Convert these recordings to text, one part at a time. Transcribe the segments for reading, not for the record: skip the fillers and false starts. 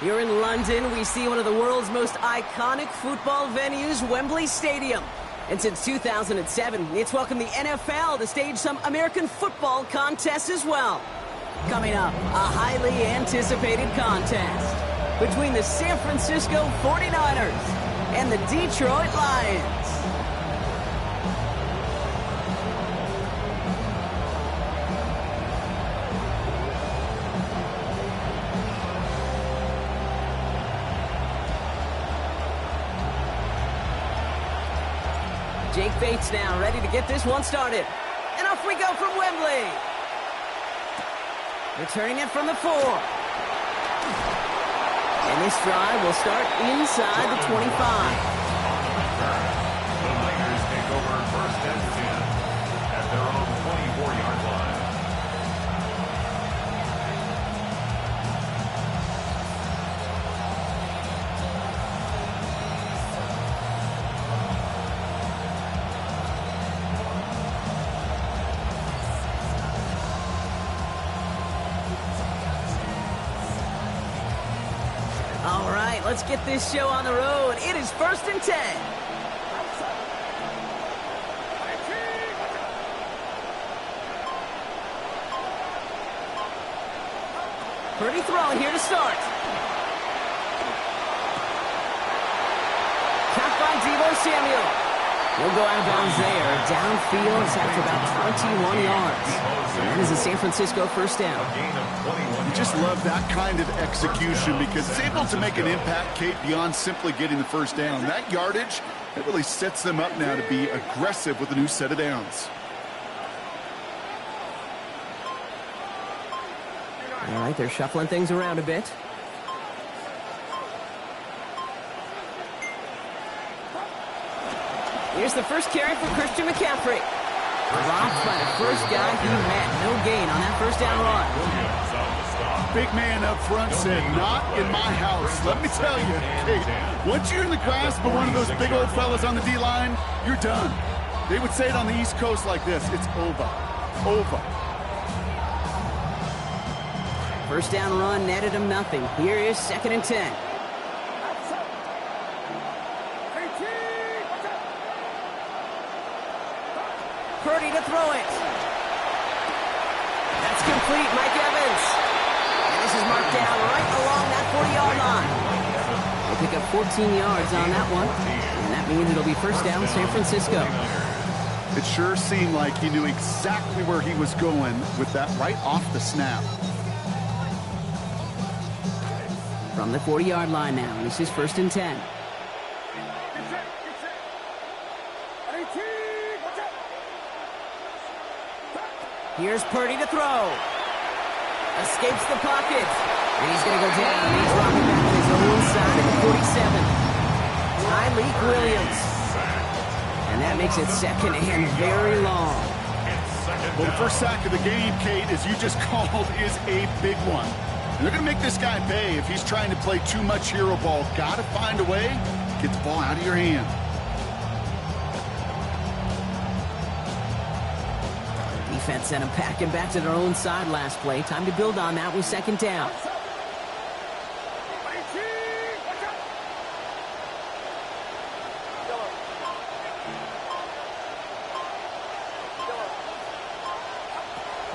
Here in London, we see one of the world's most iconic football venues, Wembley Stadium. And since 2007, it's welcomed the NFL to stage some American football contests as well. Coming up, a highly anticipated contest between the San Francisco 49ers and the Detroit Lions. Jake Bates now ready to get this one started. And off we go from Wembley. Returning it from the 4. And this drive will start inside the 25. The Niners take over first and 10 at their own 24-yard line. All right, let's get this show on the road. It is first and 10. Pretty throw here to start. Caught by Deebo Samuel. He'll go out of bounds there. Downfield, it's after about 21 yards. And that is a San Francisco first down. You just love that kind of execution because it's able to make an impact, Kate, beyond simply getting the first down. That yardage, it really sets them up now to be aggressive with a new set of downs. All right, they're shuffling things around a bit. Here's the first carry for Christian McCaffrey. Dropped by the first guy he met. No gain on that first down run. Big man up front said, not in my house. Let me tell you, Kate, once you're in the grasp of one of those big old fellas on the D-line, you're done. They would say it on the East Coast like this, it's over. Over. First down run netted him nothing. Here is second and 10. Purdy to throw it. That's complete, Mike Evans. And this is marked down right along that 40-yard line. They'll pick up 14 yards on that one. And that means it'll be first down San Francisco. It sure seemed like he knew exactly where he was going with that right off the snap. From the 40-yard line now, this is first and 10. Here's Purdy to throw. Escapes the pocket. And he's going to go down. He's rocking back on his own side at the 47. Tyreek Williams. And that makes it second and very long. Well, the first sack of the game, Kate, as you just called, is a big one. And they're going to make this guy pay if he's trying to play too much hero ball. Got to find a way to get the ball out of your hand. Defense sent them packing back to their own side last play. Time to build on that with second down.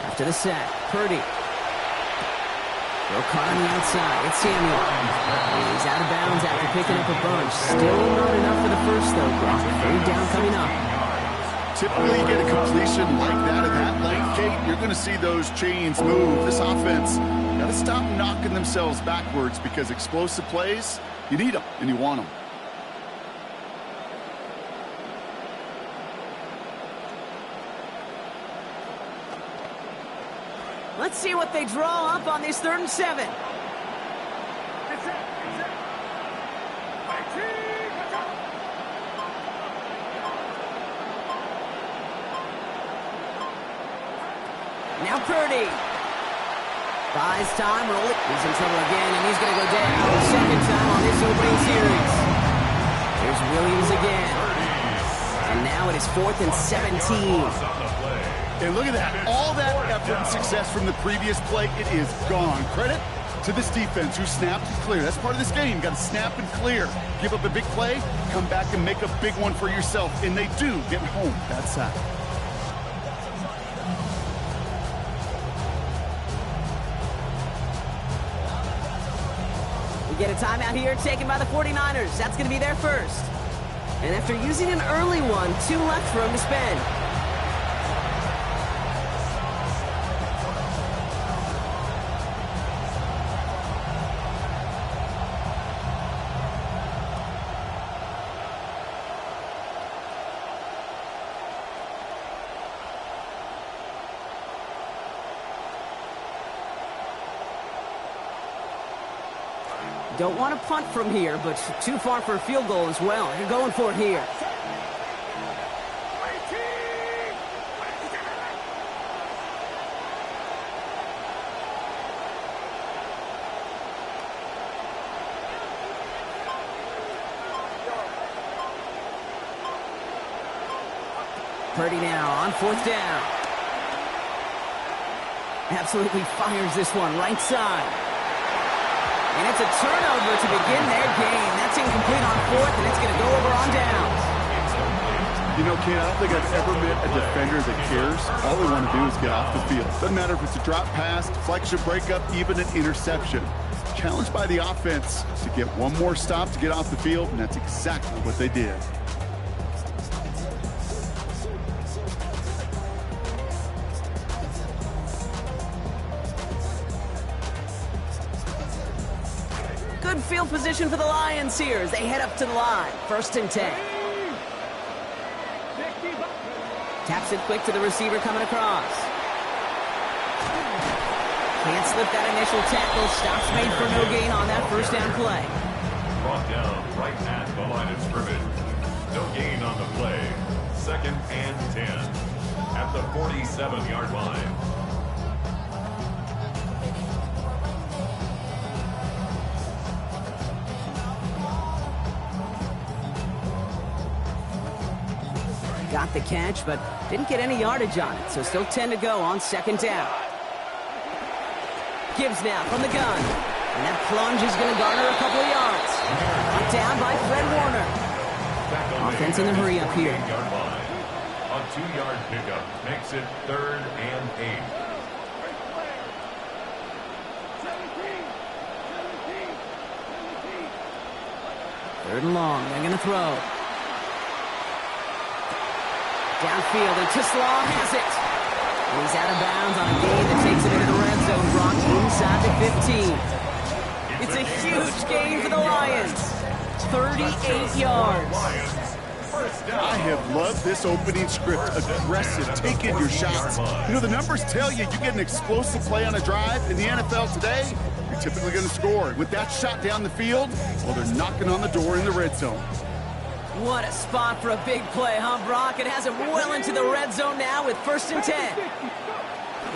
After the sack, Purdy. They'll caught on the outside. It's Samuel. He's out of bounds after picking up a bunch. Still not enough for the first, though, Brock. Third down coming up. Typically, you get a completion like that at that length, Kate, you're going to see those chains move. This offense got to stop knocking themselves backwards because explosive plays, you need them and you want them. Let's see what they draw up on this 3rd and 7. Now Purdy. Buys time, roll it. He's in trouble again, and he's going to go down. Second time on this opening series. There's Williams again. And now it is 4th and 17. And look at that. All that effort and success from the previous play, it is gone. Credit to this defense who snapped and clear. That's part of this game. You got to snap and clear. Give up a big play, come back and make a big one for yourself. And they do get home that sack. We get a timeout here taken by the 49ers. That's going to be their first. And after using an early one, 2 left for him to spend. Don't want to punt from here, but too far for a field goal as well. You're going for it here. Purdy now on 4th down. Absolutely fires this one right side. And it's a turnover to begin their game. That's incomplete on 4th, and it's going to go over on downs. You know, Kate, I don't think I've ever met a defender that cares. All they want to do is get off the field. Doesn't matter if it's a drop pass, deflection, breakup, even an interception. Challenged by the offense to get one more stop to get off the field, and that's exactly what they did. Good field position for the Lions here as they head up to the line. 1st and 10. Taps it quick to the receiver coming across. Can't slip that initial tackle. Stops made for no gain on that 1st down play. Brought down right at the line of scrimmage. No gain on the play. 2nd and 10 at the 47-yard line. Got the catch, but didn't get any yardage on it, so still 10 to go on 2nd down. Gibbs now from the gun. And that plunge is going to garner a couple of yards. Brought down by Fred Warner. Offense in the hurry up here. A 2-yard pickup makes it 3rd and 8. Third and long. They're going to throw. Downfield, and Tisslaw has it. He's out of bounds on a gain that takes him into the red zone, brought inside the 15. It's a huge gain for the Lions. 38 yards. I have loved this opening script. Aggressive, taking your shots. You know, the numbers tell you get an explosive play on a drive. In the NFL today, you're typically going to score. With that shot down the field, well, they're knocking on the door in the red zone. What a spot for a big play, huh, Brock? It has him well into the red zone now with 1st and 10.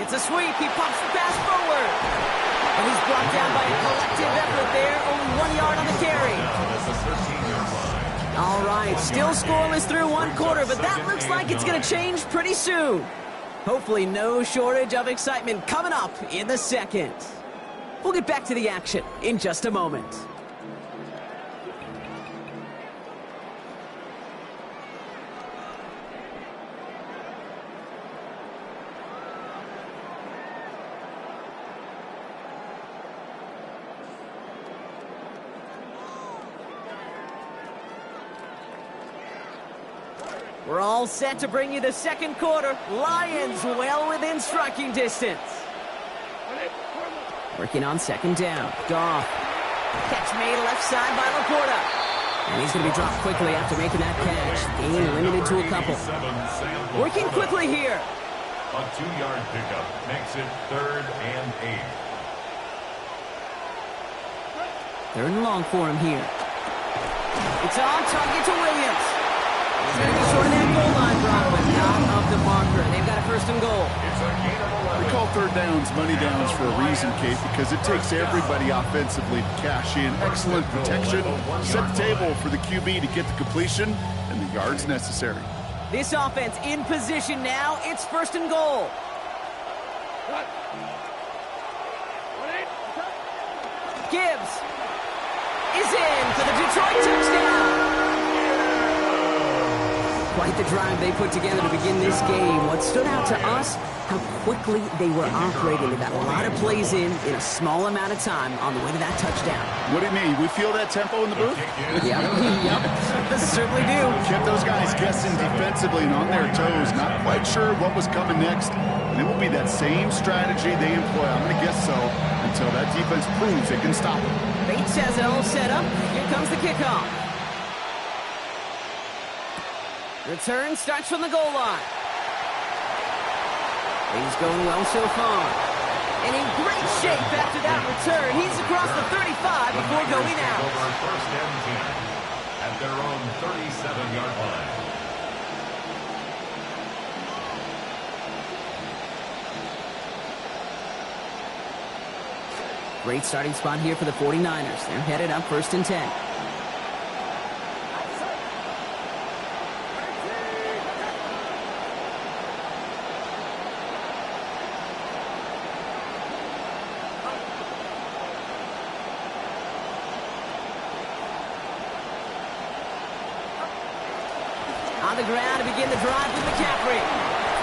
It's a sweep. He pumps the pass forward. And he's brought down by a collective effort there. Only 1 yard on the carry. All right, still scoreless through 1 quarter, but that looks like it's going to change pretty soon. Hopefully no shortage of excitement coming up in the 2nd. We'll get back to the action in just a moment. We're all set to bring you the 2nd quarter. Lions well within striking distance. Working on 2nd down. Goff. Catch made left side by Laporta. And he's going to be dropped quickly after making that catch. Gain limited to a couple. Working quickly here. A 2-yard pickup makes it 3rd and 8. 3rd and long for him here. It's on target to Williams. He's going to be short of that goal line, Brock, but not of the marker. They've got a 1st and goal. It's a gain of 11. We call 3rd downs money downs for a reason, Kate, because it takes everybody offensively to cash in. Excellent protection. Set the table for the QB to get the completion and the yards necessary. This offense in position now. It's 1st and goal. Gibbs is in for the Detroit touchdown. Quite the drive they put together to begin this game. What stood out to us, how quickly they were operating. They got a lot of plays in a small amount of time on the way to that touchdown. What do you mean? We feel that tempo in the booth? Yep, certainly do. Kept those guys guessing defensively and on their toes, not quite sure what was coming next. And it will be that same strategy they employ, I'm going to guess so, until that defense proves they can stop it. Bates has it all set up. Here comes the kickoff. Return starts from the goal line. He's going well so far. And in great shape after that return. He's across the 35 before going out. Over first and 10 at their own 37-yard line. Great starting spot here for the 49ers. They're headed up first and 10. On the ground to begin the drive with McCaffrey.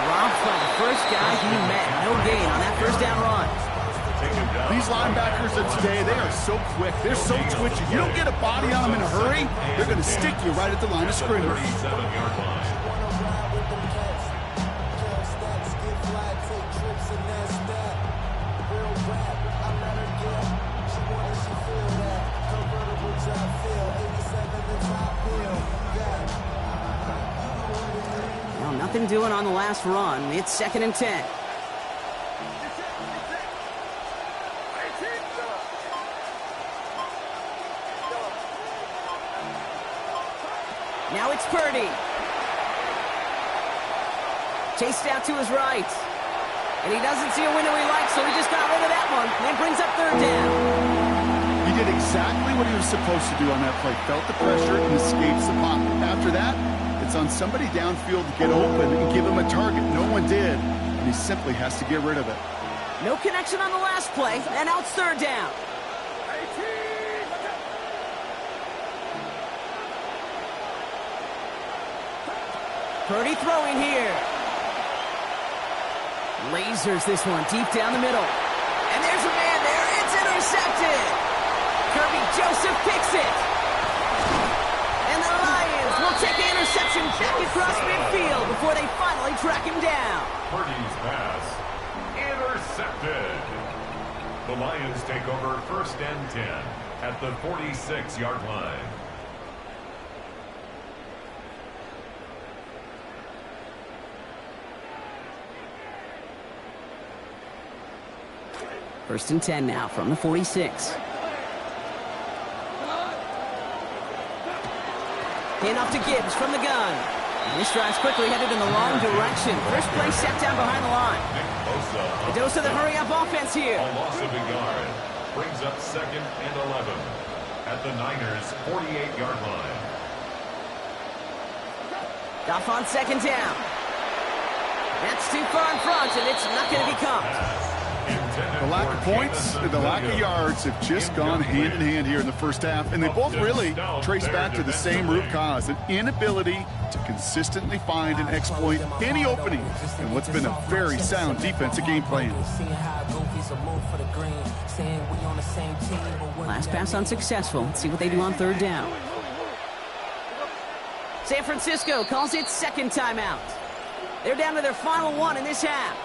Dropped by the first guy he met. No gain on that first down run. These linebackers of today, they are so quick. They're so twitchy. You don't get a body on them in a hurry, they're going to stick you right at the line of scrimmage. 37-yard line. Well, nothing doing on the last run. It's second and 10. Now it's Purdy. Chased out to his right. And he doesn't see a window he likes, so he just got rid of that one. And brings up third down. He did exactly what he was supposed to do on that play. Felt the pressure and escapes the pocket. After that, it's on somebody downfield to get open and give him a target. No one did, and he simply has to get rid of it. No connection on the last play, and now it's third down. Purdy throwing here. Lasers this one deep down the middle. And there's a man there. It's intercepted. Kirby Joseph picks it. And the Lions will take the interception back across midfield before they finally track him down. Purdy's pass intercepted. The Lions take over first and 10 at the 46-yard line. First and 10 now from the 46. Handoff to Gibbs from the gun. And this drive's quickly headed in the wrong direction. First play set down behind the line. A dose of the hurry-up offense here. A loss of a yard brings up second and 11 at the Niners' 48-yard line. Goff on second down. That's too far in front, and it's not going to be caught. The lack of points and the lack of yards have just gone hand in hand here in the first half, and they both really trace back to the same root cause, an inability to consistently find and exploit any opening in what's been a very sound defensive game plan. Last pass unsuccessful. Let's see what they do on third down. San Francisco calls it second timeout. They're down to their final one in this half.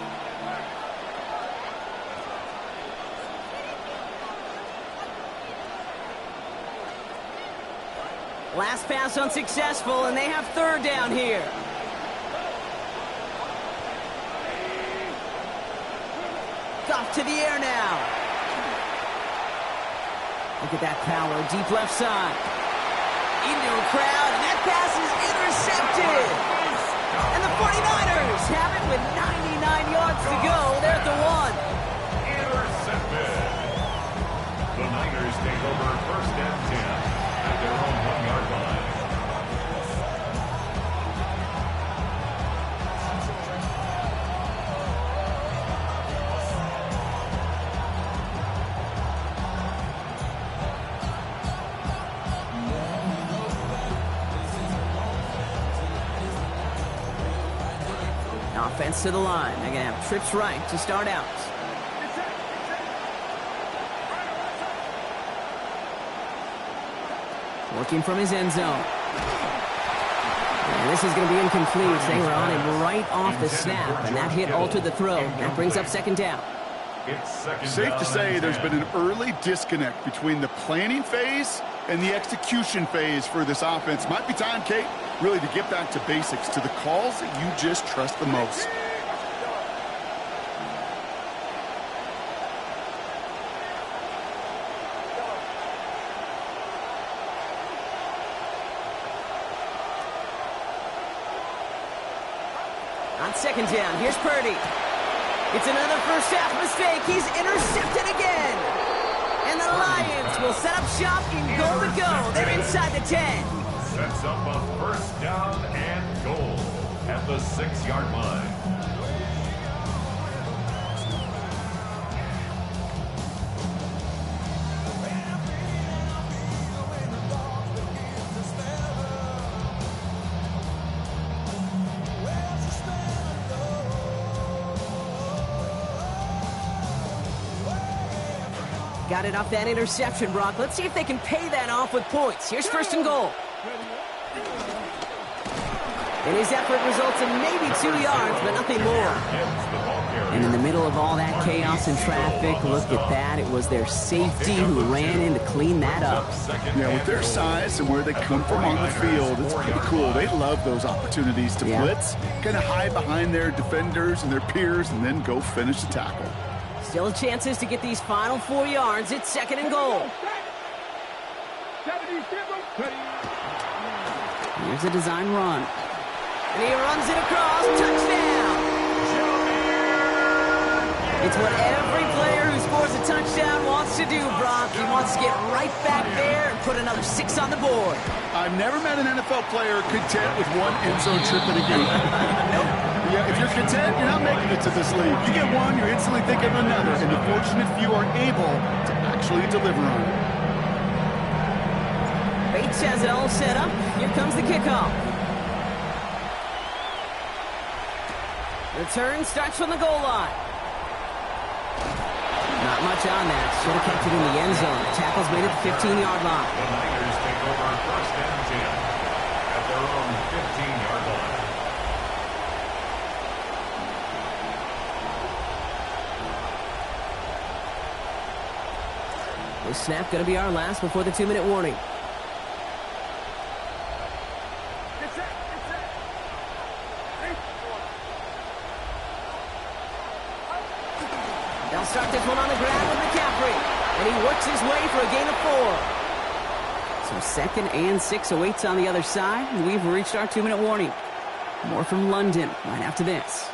Last pass unsuccessful, and they have third down here. Goff to the air now. Look at that power, deep left side. Into a crowd, and that pass is intercepted. And the 49ers have it with 99 yards to go. They're at the one. Intercepted. The Niners take over first and 10 at their own 1-yard line. offense to the line. They're going to have trips right to start out. Working from his end zone. And this is going to be incomplete. They were on him right off the snap, and that hit altered the throw. That brings up second down. Safe to say there's been an early disconnect between the planning phase and the execution phase for this offense. Might be time, Kate, really to get back to basics, to the calls that you just trust the most. On second down, here's Purdy. It's another first half mistake. He's intercepted again. And the Lions will set up shop in goal to go. They're inside the 10. Sets up a first down and goal at the 6-yard line. Got it off that interception, Brock. Let's see if they can pay that off with points. Here's first and goal. And his effort results in maybe 2 yards, but nothing more. And in the middle of all that chaos and traffic, look at that. It was their safety who ran in to clean that up. Yeah, with their size and where they come from on the field, it's pretty cool. They love those opportunities to blitz, kind of hide behind their defenders and their peers, and then go finish the tackle. Still chances to get these final 4 yards. It's second and goal. Here's a design run. And he runs it across. Touchdown! It's what every player who scores a touchdown wants to do, Brock. He wants to get right back there and put another 6 on the board. I've never met an NFL player content with one end zone trip in a game. Yeah, if you're content, you're not making it to this league. You get one, you're instantly thinking of another, and the fortunate few are able to actually deliver on it. Bates has it all set up. Here comes the kickoff. Return starts from the goal line. Not much on that. Should have kept it in the end zone. The tackle's made at the 15-yard line. The Niners take over first and 10 at their own 15-yard line. This snap going to be our last before the 2-minute warning. They'll start this one on the ground with McCaffrey. And he works his way for a gain of 4. So second and 6 awaits on the other side. And we've reached our 2-minute warning. More from London right after this.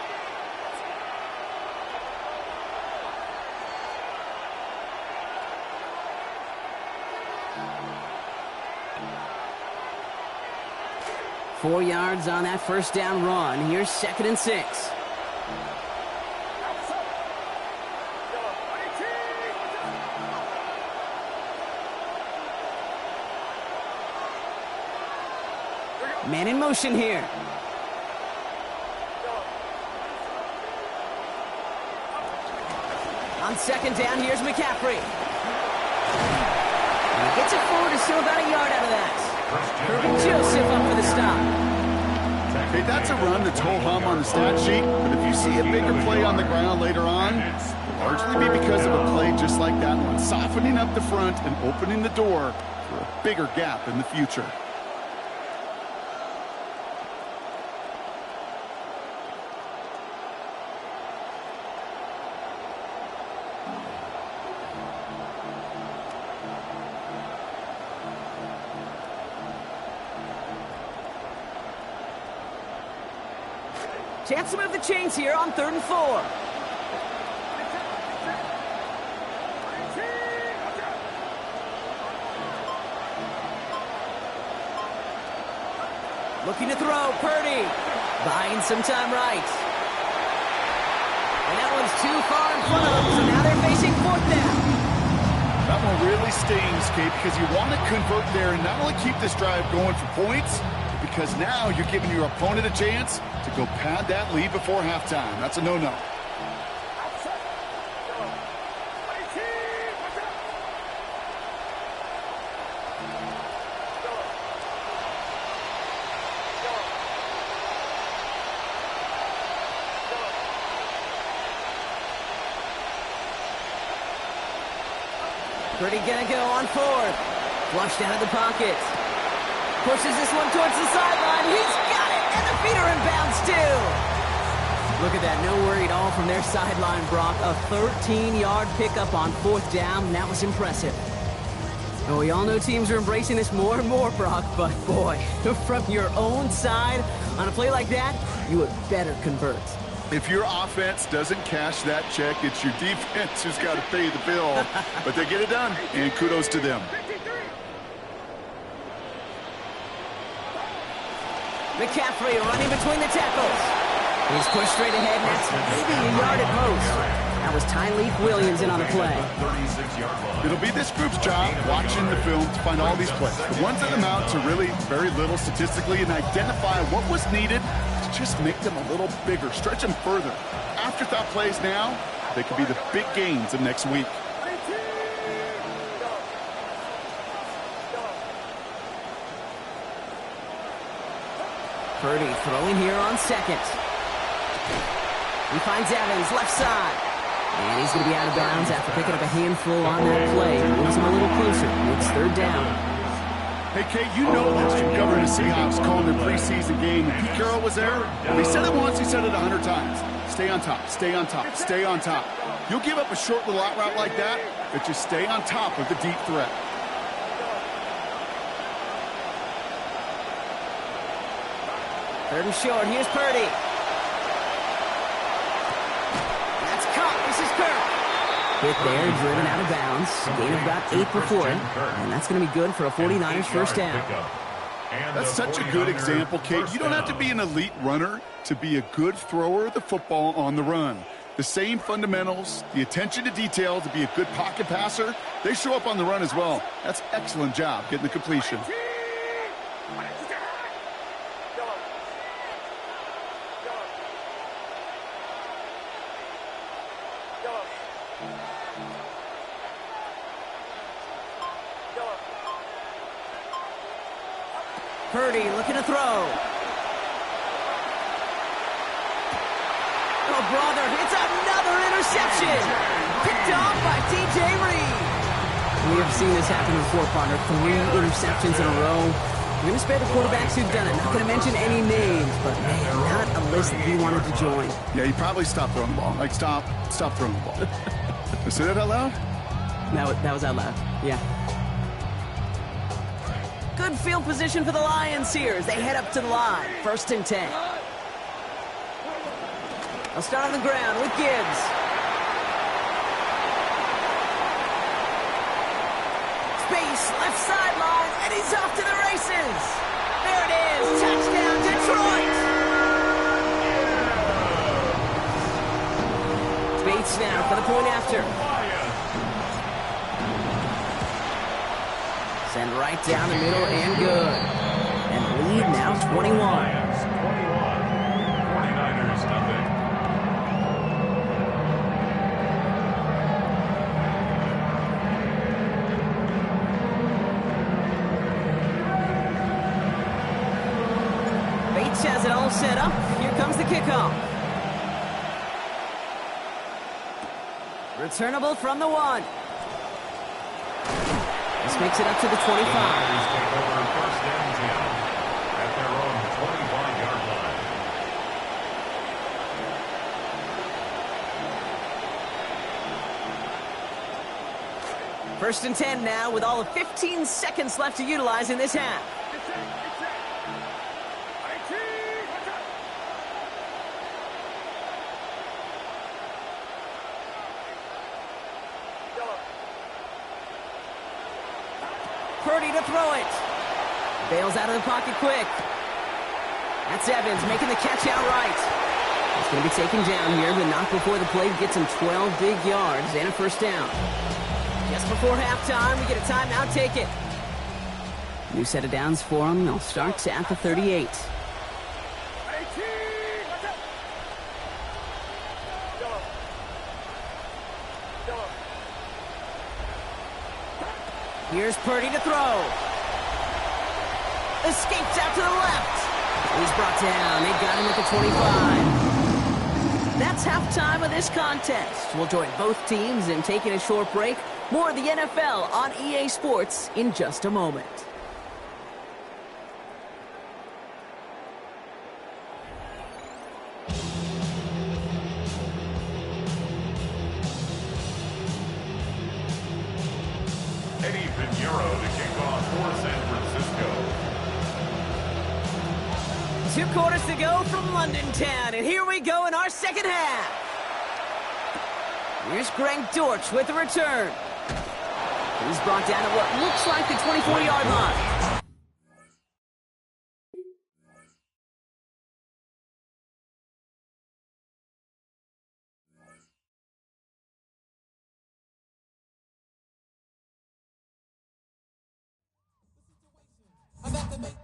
Four yards on that first down run. Here's second and 6. Man in motion here. On second down, here's McCaffrey. And he gets it forward to still about a yard out of that. Kirby Joseph up for the stop. Hey, that's a run that's ho-hum on the stat sheet, but if you see a bigger play on the ground later on, it'll largely be because of a play just like that one, softening up the front and opening the door for a bigger gap in the future. Chance to move the chains here on 3rd and 4. Looking to throw, Purdy. Buying some time right. And that one's too far in front of them, so now they're facing 4th down. That one really stings, Kate, because you want to convert there and not only keep this drive going for points, because now you're giving your opponent a chance to go pad that lead before halftime. That's a no-no. Purdy gonna go on fourth. Flushed out of the pocket. Pushes this one towards the sideline. He's got it, and the feet are in bounds too. Look at that, no worry at all from their sideline, Brock. A 13-yard pickup on fourth down. That was impressive. Well, we all know teams are embracing this more and more, Brock, but boy, from your own side, on a play like that, you would better convert. If your offense doesn't cash that check, it's your defense who's got to pay the bill. But they get it done, and kudos to them. McCaffrey running between the tackles. He's pushed straight ahead, and that's maybe a yard at most. That was Tyleek Williams in on the play. It'll be this group's job watching the film to find all these plays. The ones that amount to really very little statistically and identify what was needed to just make them a little bigger, stretch them further. Afterthought plays now, they could be the big gains of next week. Purdy throwing here on second. He finds Evans left side. And he's going to be out of bounds after picking up a handful on that play. Moves him a little closer. It's third down. Hey, Kate, you know that Jim Governor and the Seahawks calling their preseason game. Pete Carroll was there. He said it once, he said it 100 times. Stay on top, stay on top, stay on top. You'll give up a short little out route like that, but just stay on top of the deep threat. Third and short. Here's Purdy. That's caught. This is Kirk. Hit there, driven out of bounds. Gain of about 8 before it. And that's going to be good for a 49ers first down. That's such a good example, Kate. You don't have to be an elite runner to be a good thrower of the football on the run. The same fundamentals, the attention to detail to be a good pocket passer, they show up on the run as well. That's an excellent job getting the completion. Purdy looking to throw. Oh, brother, it's another interception. Picked off by DJ Reed. We have seen this happen before, partner. 3 interceptions in a row. We're going to spare the quarterbacks who've done it. Not going to mention any names, but man, not a list that he wanted to join. Yeah, he probably stopped throwing the ball. Like, stop throwing the ball. Say that out loud? That was out loud, yeah. Good field position for the Lions here as they head up to the line. 1st and 10. They'll start on the ground with Gibbs. Space, left sideline, and he's off to the races. There it is, touchdown Detroit. Bates now for the point after. Send right down the middle and good. And lead now 21. 49ers nothing. Bates has it all set up. Here comes the kickoff. Returnable from the 1. This makes it up to the 25. Take over 1st and 10 at their own 25-yard line. 1st and 10 now with all of 15 seconds left to utilize in this half. Purdy to throw it. Bails out of the pocket quick. That's Evans making the catch outright. He's going to be taken down here, but not before the play gets him 12 big yards and a first down. Just before halftime, we get a timeout. Take it. New set of downs for him. They'll start at the 38. Here's Purdy to throw. Escapes out to the left. He's brought down. They got him at the 25. That's halftime of this contest. We'll join both teams in taking a short break. More of the NFL on EA Sports in just a moment. Eddie Pinheiro to kick off for San Francisco. 2 quarters to go from London Town, and here we go in our second half. Here's Greg Dortch with the return. He's brought down at what looks like the 24-yard line. I'm about to make